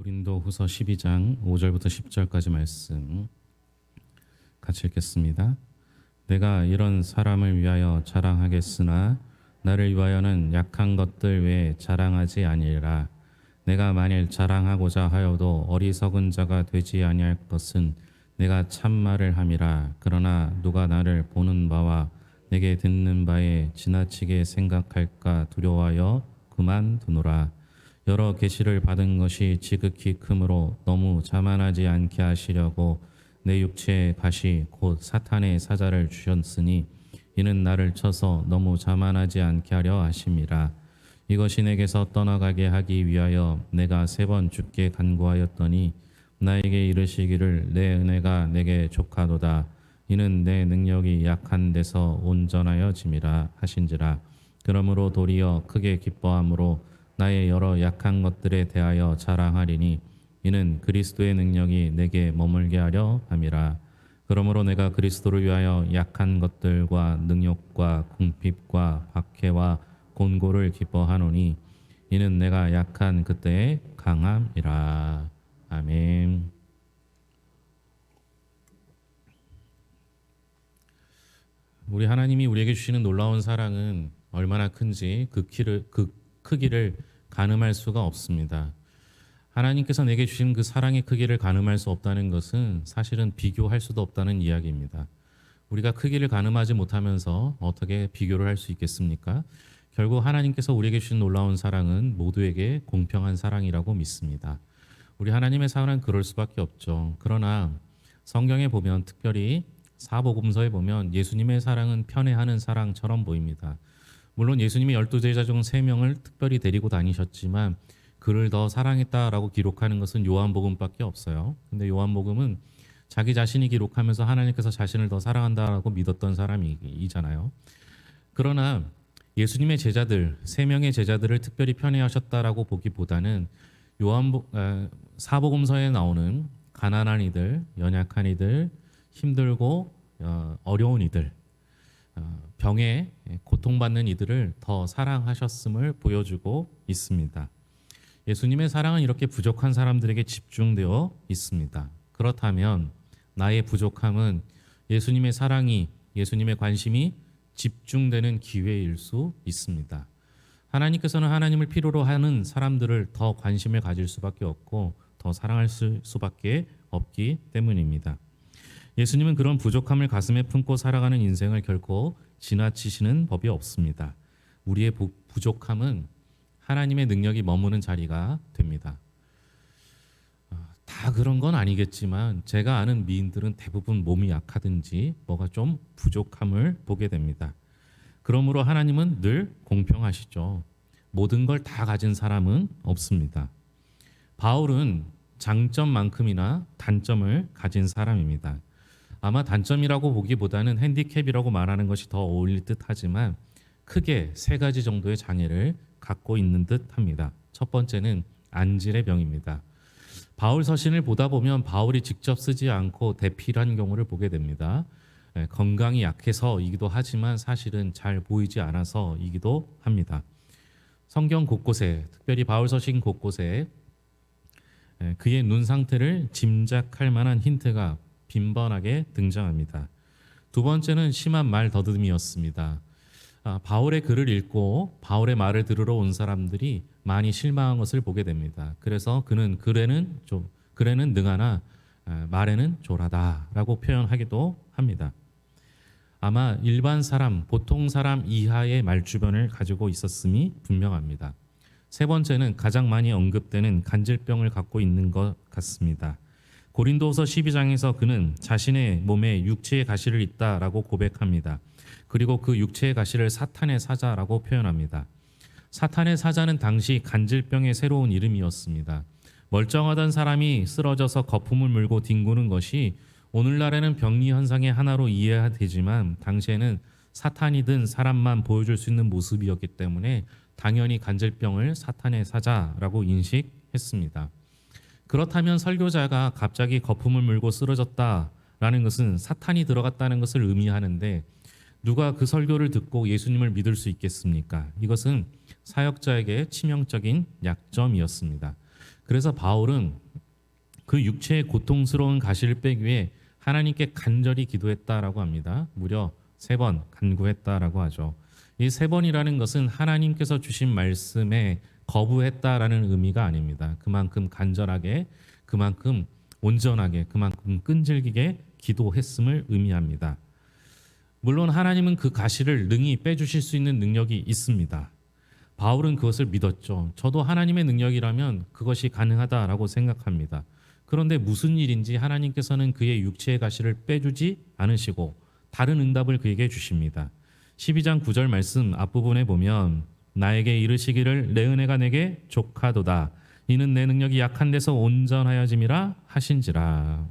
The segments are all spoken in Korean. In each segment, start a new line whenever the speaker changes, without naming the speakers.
고린도후서 12장 5절부터 10절까지 말씀 같이 읽겠습니다. 내가 이런 사람을 위하여 자랑하겠으나 나를 위하여는 약한 것들 외에 자랑하지 아니라 내가 만일 자랑하고자 하여도 어리석은 자가 되지 아니할 것은 내가 참말을 함이라. 그러나 누가 나를 보는 바와 내게 듣는 바에 지나치게 생각할까 두려워하여 그만두노라. 여러 계시를 받은 것이 지극히 크므로 너무 자만하지 않게 하시려고 내 육체의 가시 곧 사탄의 사자를 주셨으니 이는 나를 쳐서 너무 자만하지 않게 하려 하심이라. 이것이 내게서 떠나가게 하기 위하여 내가 3번 주께 간구하였더니 나에게 이르시기를 내 은혜가 내게 족하도다. 이는 내 능력이 약한 데서 온전하여짐이라 하신지라. 그러므로 도리어 크게 기뻐함으로 나의 여러 약한 것들에 대하여 자랑하리니 이는 그리스도의 능력이 내게 머물게 하려 함이라. 그러므로 내가 그리스도를 위하여 약한 것들과 능욕과 궁핍과 박해와 곤고를 기뻐하노니 이는 내가 약한 그때의 강함이라. 아멘. 우리 하나님이 우리에게 주시는 놀라운 사랑은 얼마나 큰지 그 크기를 가늠할 수가 없습니다. 하나님께서 내게 주신 그 사랑의 크기를 가늠할 수 없다는 것은 사실은 비교할 수도 없다는 이야기입니다. 우리가 크기를 가늠하지 못하면서 어떻게 비교를 할 수 있겠습니까? 결국 하나님께서 우리에게 주신 놀라운 사랑은 모두에게 공평한 사랑이라고 믿습니다. 우리 하나님의 사랑은 그럴 수밖에 없죠. 그러나 성경에 보면, 특별히 사복음서에 보면 예수님의 사랑은 편애하는 사랑처럼 보입니다. 물론 예수님이 12제자 중 3명을 특별히 데리고 다니셨지만 그를 더 사랑했다라고 기록하는 것은 요한복음밖에 없어요. 근데 요한복음은 자기 자신이 기록하면서 하나님께서 자신을 더 사랑한다라고 믿었던 사람이잖아요. 그러나 예수님의 제자들, 3명의 제자들을 특별히 편애하셨다라고 보기보다는 사복음서에 나오는 가난한 이들, 연약한 이들, 힘들고 어려운 이들, 병에 고통받는 이들을 더 사랑하셨음을 보여주고 있습니다. 예수님의 사랑은 이렇게 부족한 사람들에게 집중되어 있습니다. 그렇다면 나의 부족함은 예수님의 사랑이, 예수님의 관심이 집중되는 기회일 수 있습니다. 하나님께서는 하나님을 필요로 하는 사람들을 더 관심을 가질 수밖에 없고 더 사랑할 수밖에 없기 때문입니다. 예수님은 그런 부족함을 가슴에 품고 살아가는 인생을 결코 지나치시는 법이 없습니다. 우리의 부족함은 하나님의 능력이 머무는 자리가 됩니다. 다 그런 건 아니겠지만 제가 아는 미인들은 대부분 몸이 약하든지 뭐가 좀 부족함을 보게 됩니다. 그러므로 하나님은 늘 공평하시죠. 모든 걸 다 가진 사람은 없습니다. 바울은 장점만큼이나 단점을 가진 사람입니다. 아마 단점이라고 보기보다는 핸디캡이라고 말하는 것이 더 어울릴 듯 하지만 크게 3가지 정도의 장애를 갖고 있는 듯 합니다. 첫 번째는 안질의 병입니다. 바울 서신을 보다 보면 바울이 직접 쓰지 않고 대필한 경우를 보게 됩니다. 건강이 약해서이기도 하지만 사실은 잘 보이지 않아서이기도 합니다. 성경 곳곳에, 특별히 바울 서신 곳곳에 그의 눈 상태를 짐작할 만한 힌트가 빈번하게 등장합니다. 두 번째는 심한 말 더듬이었습니다. 바울의 글을 읽고 바울의 말을 들으러 온 사람들이 많이 실망한 것을 보게 됩니다. 그래서 그는 글에는 능하나 말에는 졸하다라고 표현하기도 합니다. 아마 일반 사람, 보통 사람 이하의 말주변을 가지고 있었음이 분명합니다. 3번째는 가장 많이 언급되는 간질병을 갖고 있는 것 같습니다. 고린도후서 12장에서 그는 자신의 몸에 육체의 가시를 있다라고 고백합니다. 그리고 그 육체의 가시를 사탄의 사자라고 표현합니다. 사탄의 사자는 당시 간질병의 새로운 이름이었습니다. 멀쩡하던 사람이 쓰러져서 거품을 물고 뒹구는 것이 오늘날에는 병리 현상의 하나로 이해가 되지만 당시에는 사탄이 든 사람만 보여줄 수 있는 모습이었기 때문에 당연히 간질병을 사탄의 사자라고 인식했습니다. 그렇다면 설교자가 갑자기 거품을 물고 쓰러졌다라는 것은 사탄이 들어갔다는 것을 의미하는데 누가 그 설교를 듣고 예수님을 믿을 수 있겠습니까? 이것은 사역자에게 치명적인 약점이었습니다. 그래서 바울은 그 육체의 고통스러운 가시를 빼기 위해 하나님께 간절히 기도했다라고 합니다. 무려 3번 간구했다라고 하죠. 이 3번이라는 것은 하나님께서 주신 말씀에 거부했다라는 의미가 아닙니다. 그만큼 간절하게, 그만큼 온전하게, 그만큼 끈질기게 기도했음을 의미합니다. 물론 하나님은 그 가시를 능히 빼주실 수 있는 능력이 있습니다. 바울은 그것을 믿었죠. 저도 하나님의 능력이라면 그것이 가능하다라고 생각합니다. 그런데 무슨 일인지 하나님께서는 그의 육체의 가시를 빼주지 않으시고 다른 응답을 그에게 주십니다. 12장 9절 말씀 앞부분에 보면 나에게 이르시기를 내 은혜가 내게 족하도다. 이는 내 능력이 약한 데서 온전하여짐이라 하신지라.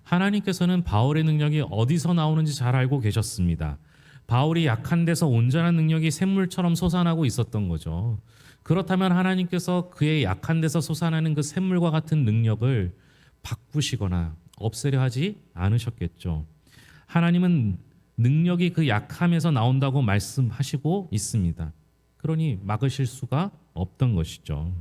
하나님께서는 바울의 능력이 어디서 나오는지 잘 알고 계셨습니다. 바울이 약한 데서 온전한 능력이 샘물처럼 솟아나고 있었던 거죠. 그렇다면 하나님께서 그의 약한 데서 솟아나는 그 샘물과 같은 능력을 바꾸시거나 없애려 하지 않으셨겠죠. 하나님은 능력이 그 약함에서 나온다고 말씀하시고 있습니다. 그러니 막으실 수가 없던 것이죠.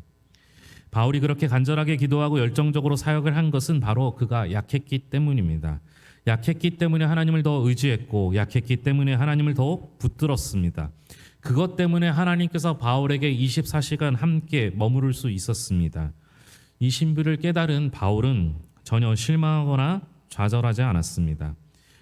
바울이 그렇게 간절하게 기도하고 열정적으로 사역을 한 것은 바로 그가 약했기 때문입니다. 약했기 때문에 하나님을 더 의지했고 약했기 때문에 하나님을 더욱 붙들었습니다. 그것 때문에 하나님께서 바울에게 24시간 함께 머무를 수 있었습니다. 이 신비를 깨달은 바울은 전혀 실망하거나 좌절하지 않았습니다.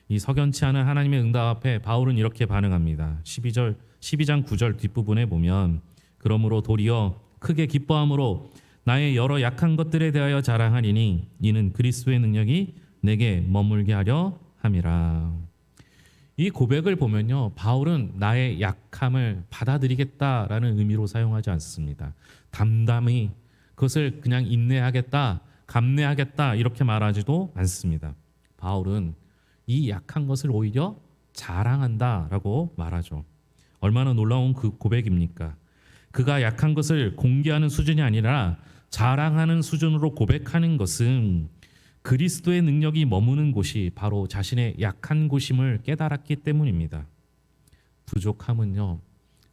이 석연치 않은 하나님의 응답 앞에 바울은 이렇게 반응합니다. 12장 9절 뒷부분에 보면 그러므로 도리어 크게 기뻐함으로 나의 여러 약한 것들에 대하여 자랑하리니 이는 그리스도의 능력이 내게 머물게 하려 함이라. 이 고백을 보면요, 바울은 나의 약함을 받아들이겠다라는 의미로 사용하지 않습니다. 담담히 그것을 그냥 인내하겠다, 감내하겠다 이렇게 말하지도 않습니다. 바울은 이 약한 것을 오히려 자랑한다라고 말하죠. 얼마나 놀라운 그 고백입니까? 그가 약한 것을 공개하는 수준이 아니라 자랑하는 수준으로 고백하는 것은 그리스도의 능력이 머무는 곳이 바로 자신의 약한 곳임을 깨달았기 때문입니다. 부족함은요,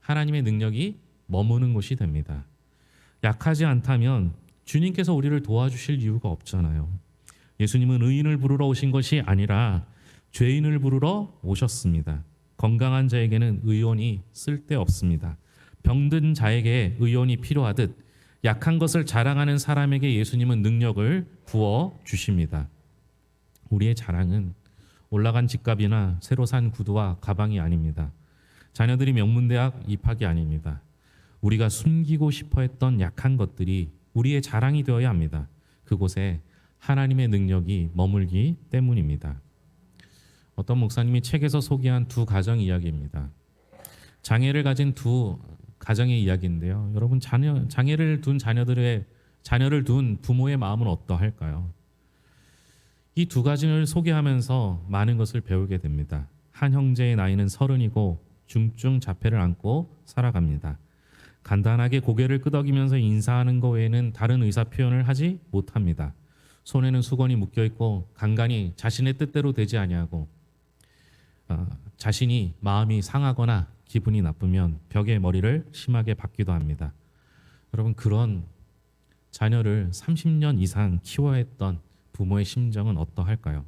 하나님의 능력이 머무는 곳이 됩니다. 약하지 않다면 주님께서 우리를 도와주실 이유가 없잖아요. 예수님은 의인을 부르러 오신 것이 아니라 죄인을 부르러 오셨습니다. 건강한 자에게는 의원이 쓸데없습니다. 병든 자에게 의원이 필요하듯 약한 것을 자랑하는 사람에게 예수님은 능력을 부어 주십니다. 우리의 자랑은 올라간 집값이나 새로 산 구두와 가방이 아닙니다. 자녀들이 명문대학 입학이 아닙니다. 우리가 숨기고 싶어 했던 약한 것들이 우리의 자랑이 되어야 합니다. 그곳에 하나님의 능력이 머물기 때문입니다. 어떤 목사님이 책에서 소개한 2 가정 이야기입니다. 장애를 가진 2 가정의 이야기인데요. 여러분 장애를 둔 자녀를 둔 부모의 마음은 어떠할까요? 이 2 가정을 소개하면서 많은 것을 배우게 됩니다. 한 형제의 나이는 30이고 중증 자폐를 안고 살아갑니다. 간단하게 고개를 끄덕이면서 인사하는 것 외에는 다른 의사 표현을 하지 못합니다. 손에는 수건이 묶여 있고 간간히 자신의 뜻대로 되지 아니하고 자신이 마음이 상하거나 기분이 나쁘면 벽에 머리를 심하게 박기도 합니다. 여러분, 그런 자녀를 30년 이상 키워야 했던 부모의 심정은 어떠할까요?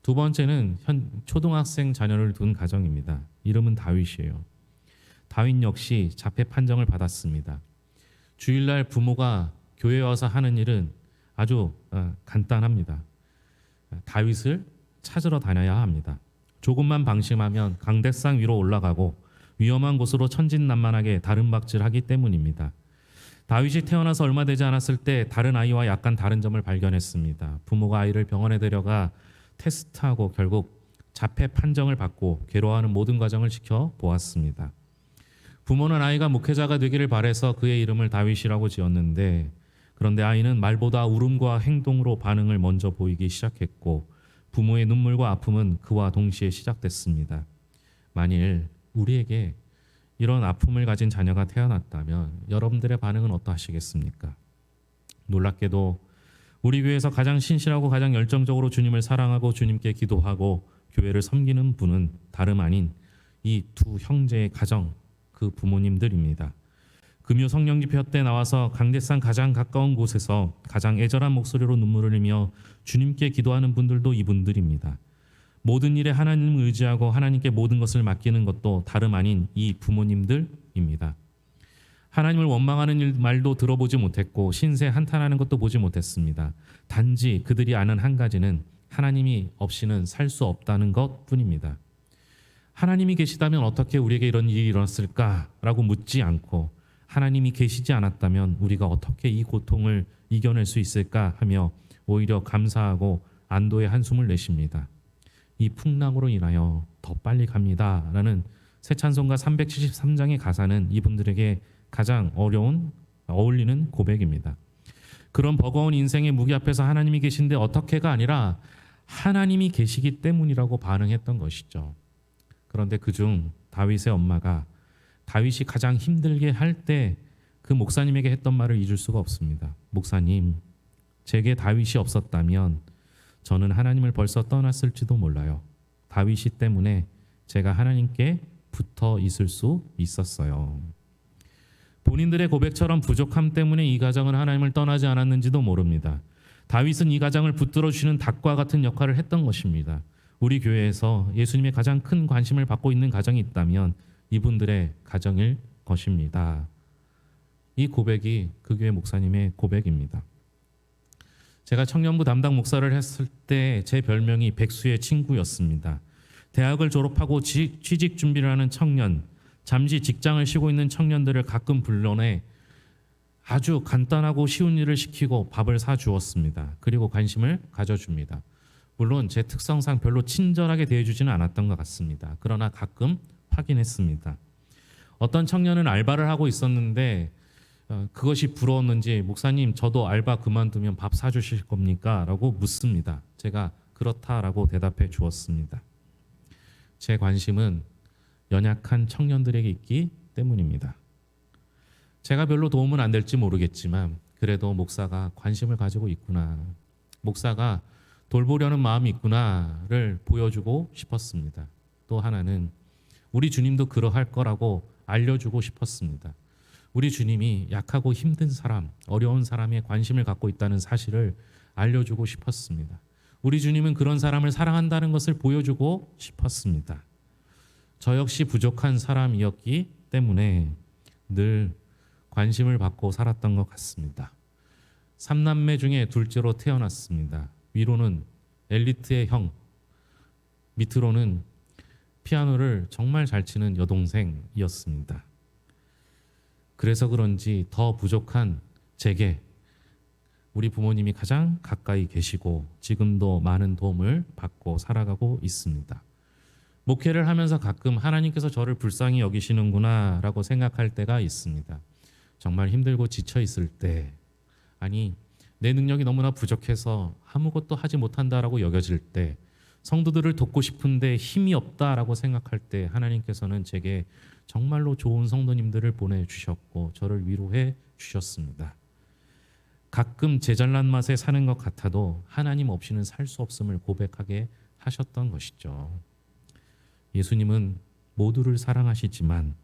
2 번째는 초등학생 자녀를 둔 가정입니다. 이름은 다윗이에요. 다윗 역시 자폐 판정을 받았습니다. 주일날 부모가 교회에 와서 하는 일은 아주 간단합니다. 다윗을 찾으러 다녀야 합니다. 조금만 방심하면 강대상 위로 올라가고 위험한 곳으로 천진난만하게 다름박질하기 때문입니다. 다윗이 태어나서 얼마 되지 않았을 때 다른 아이와 약간 다른 점을 발견했습니다. 부모가 아이를 병원에 데려가 테스트하고 결국 자폐 판정을 받고 괴로워하는 모든 과정을 지켜보았습니다. 부모는 아이가 목회자가 되기를 바라서 그의 이름을 다윗이라고 지었는데, 그런데 아이는 말보다 울음과 행동으로 반응을 먼저 보이기 시작했고 부모의 눈물과 아픔은 그와 동시에 시작됐습니다. 만일 우리에게 이런 아픔을 가진 자녀가 태어났다면 여러분들의 반응은 어떠하시겠습니까? 놀랍게도 우리 교회에서 가장 신실하고 가장 열정적으로 주님을 사랑하고 주님께 기도하고 교회를 섬기는 분은 다름 아닌 이 2 형제의 가정, 그 부모님들입니다. 금요 성령 집회 때 나와서 강대상 가장 가까운 곳에서 가장 애절한 목소리로 눈물을 흘리며 주님께 기도하는 분들도 이분들입니다. 모든 일에 하나님을 의지하고 하나님께 모든 것을 맡기는 것도 다름 아닌 이 부모님들입니다. 하나님을 원망하는 말도 들어보지 못했고 신세 한탄하는 것도 보지 못했습니다. 단지 그들이 아는 한 가지는 하나님이 없이는 살 수 없다는 것뿐입니다. 하나님이 계시다면 어떻게 우리에게 이런 일이 일어났을까라고 묻지 않고 하나님이 계시지 않았다면 우리가 어떻게 이 고통을 이겨낼 수 있을까 하며 오히려 감사하고 안도의 한숨을 내쉽니다. 이 풍랑으로 인하여 더 빨리 갑니다 라는 새 찬송가 373장의 가사는 이분들에게 가장 어울리는 고백입니다. 그런 버거운 인생의 무게 앞에서 하나님이 계신데 어떻게가 아니라 하나님이 계시기 때문이라고 반응했던 것이죠. 그런데 그중 다윗의 엄마가 다윗이 가장 힘들게 할 때 그 목사님에게 했던 말을 잊을 수가 없습니다. 목사님, 제게 다윗이 없었다면 저는 하나님을 벌써 떠났을지도 몰라요. 다윗이 때문에 제가 하나님께 붙어 있을 수 있었어요. 본인들의 고백처럼 부족함 때문에 이 가정은 하나님을 떠나지 않았는지도 모릅니다. 다윗은 이 가정을 붙들어 주시는 닭과 같은 역할을 했던 것입니다. 우리 교회에서 예수님의 가장 큰 관심을 받고 있는 가정이 있다면 이분들의 가정일 것입니다. 이 고백이 그 교회 목사님의 고백입니다. 제가 청년부 담당 목사를 했을 때 제 별명이 백수의 친구였습니다. 대학을 졸업하고 취직 준비를 하는 청년, 잠시 직장을 쉬고 있는 청년들을 가끔 불러내 아주 간단하고 쉬운 일을 시키고 밥을 사주었습니다. 그리고 관심을 가져줍니다. 물론 제 특성상 별로 친절하게 대해주지는 않았던 것 같습니다. 그러나 가끔 확인했습니다. 어떤 청년은 알바를 하고 있었는데 그것이 부러웠는지 목사님 저도 알바 그만두면 밥 사주실 겁니까? 라고 묻습니다. 제가 그렇다라고 대답해 주었습니다. 제 관심은 연약한 청년들에게 있기 때문입니다. 제가 별로 도움은 안 될지 모르겠지만 그래도 목사가 관심을 가지고 있구나, 목사가 돌보려는 마음이 있구나를 보여주고 싶었습니다. 또 하나는 우리 주님도 그러할 거라고 알려주고 싶었습니다. 우리 주님이 약하고 힘든 사람, 어려운 사람에 관심을 갖고 있다는 사실을 알려주고 싶었습니다. 우리 주님은 그런 사람을 사랑한다는 것을 보여주고 싶었습니다. 저 역시 부족한 사람이었기 때문에 늘 관심을 받고 살았던 것 같습니다. 3남매 중에 둘째로 태어났습니다. 위로는 엘리트의 형, 밑으로는 피아노를 정말 잘 치는 여동생이었습니다. 그래서 그런지 더 부족한 제게 우리 부모님이 가장 가까이 계시고 지금도 많은 도움을 받고 살아가고 있습니다. 목회를 하면서 가끔 하나님께서 저를 불쌍히 여기시는구나 라고 생각할 때가 있습니다. 정말 힘들고 지쳐 있을 때, 아니 내 능력이 너무나 부족해서 아무것도 하지 못한다라고 여겨질 때, 성도들을 돕고 싶은데 힘이 없다라고 생각할 때 하나님께서는 제게 정말로 좋은 성도님들을 보내주셨고 저를 위로해 주셨습니다. 가끔 제 잘난 맛에 사는 것 같아도 하나님 없이는 살 수 없음을 고백하게 하셨던 것이죠. 예수님은 모두를 사랑하시지만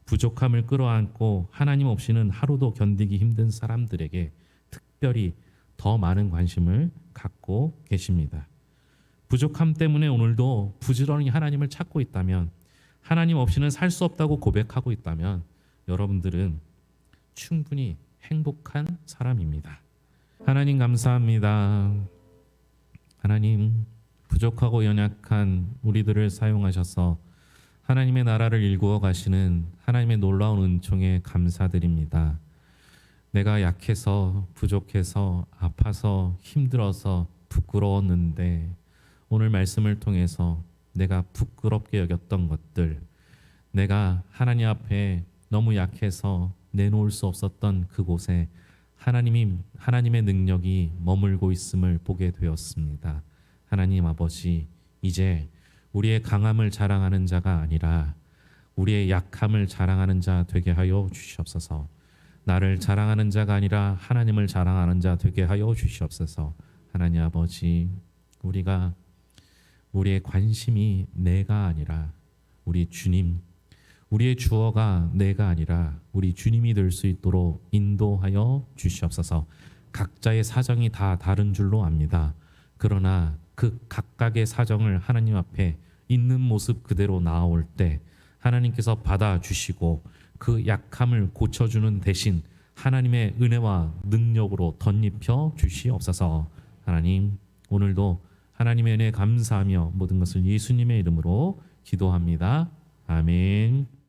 부족함을 끌어안고 하나님 없이는 하루도 견디기 힘든 사람들에게 특별히 더 많은 관심을 갖고 계십니다. 부족함 때문에 오늘도 부지런히 하나님을 찾고 있다면, 하나님 없이는 살 수 없다고 고백하고 있다면 여러분들은 충분히 행복한 사람입니다. 하나님 감사합니다. 하나님, 부족하고 연약한 우리들을 사용하셔서 하나님의 나라를 일구어 가시는 하나님의 놀라운 은총에 감사드립니다. 내가 약해서, 부족해서, 아파서, 힘들어서, 부끄러웠는데 오늘 말씀을 통해서 내가 부끄럽게 여겼던 것들, 내가 하나님 앞에 너무 약해서 내놓을 수 없었던 그곳에 하나님의 능력이 머물고 있음을 보게 되었습니다. 하나님 아버지, 이제 우리의 강함을 자랑하는 자가 아니라 우리의 약함을 자랑하는 자 되게 하여 주시옵소서. 나를 자랑하는 자가 아니라 하나님을 자랑하는 자 되게 하여 주시옵소서. 하나님 아버지, 우리의 관심이 내가 아니라 우리 주님, 우리의 주어가 내가 아니라 우리 주님이 될 수 있도록 인도하여 주시옵소서. 각자의 사정이 다 다른 줄로 압니다. 그러나 그 각각의 사정을 하나님 앞에 있는 모습 그대로 나아올 때 하나님께서 받아주시고 그 약함을 고쳐주는 대신 하나님의 은혜와 능력으로 덧입혀 주시옵소서. 하나님, 오늘도 하나님의 은혜 감사하며 모든 것을 예수님의 이름으로 기도합니다. 아멘.